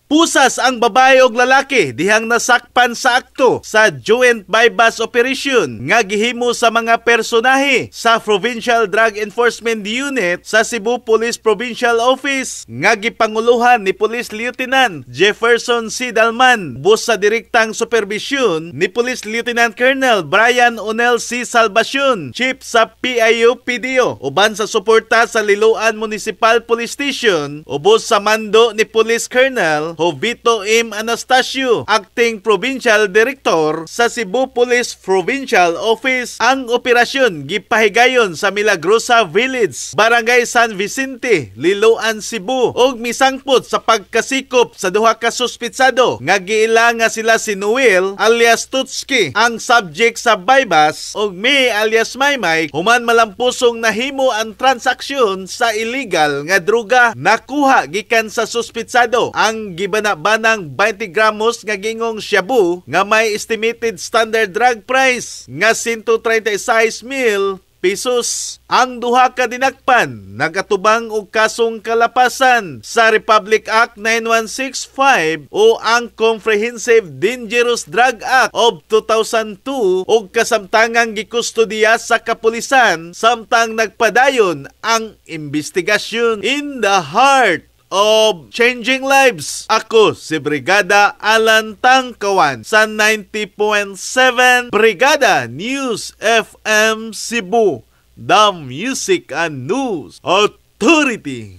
Pusas ang babae ug lalaki dihang nasakpan sa akto sa Joint Bypass Operation nga gihimo sa mga personahe sa Provincial Drug Enforcement Unit sa Cebu Police Provincial Office nga gipanguluhan ni Police Lieutenant Jefferson C. Dalman bus sa direktang supervisyon ni Police Lieutenant Colonel Brian Onel C. Salvacion, Chief sa PIU-PDO, uban sa suporta sa Liloan Municipal Police Station, ubos sa mando ni Police Colonel Jovito M. Anastasio, Acting Provincial Director sa Cebu Police Provincial Office. Ang operasyon gipahigayon sa Milagrosa Village, Barangay San Vicente, Liloan, Cebu, ug misangpot sa pagkasikop sa duha ka suspitsado nga giila nga sila si Noel alias Tutski, ang subject sa bypass, ug May alias Maymay, human malampusong nahimo ang transaksyon sa illegal nga droga nakuha gikan sa suspitsado. Ang gibana-banang 20 gramos nga gingong shabu nga may estimated standard drug price nga 136,000 pesos. Ang duha ka dinakpan nagatubang og kasong kalapasan sa Republic Act 9165 o ang Comprehensive Dangerous Drug Act of 2002 ug kasamtangang gikustudiya sa kapulisan samtang nagpadayon ang investigasyon. In the heart of changing lives, ako si Brigada Alan Tangkawan sa 90.7 Brigada News FM Cebu, the Music and News Authority.